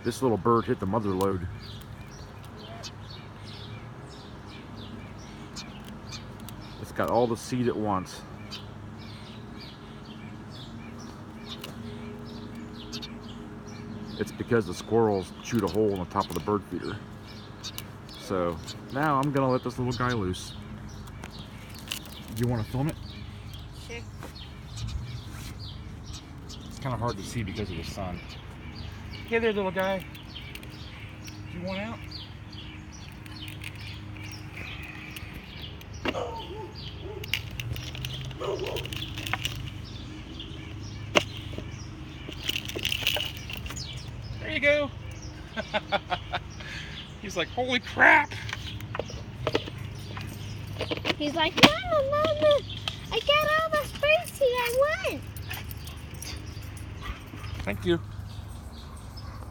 This little bird hit the mother lode. It's got all the seed it wants. It's because the squirrels chewed a hole in the top of the bird feeder. So now I'm gonna let this little guy loose. Do you want to film it? Sure. It's kind of hard to see because of the sun. Hey there, little guy. Do you want out? There you go. He's like, holy crap. He's like, Mama, I got all the spicy I want. Thank you.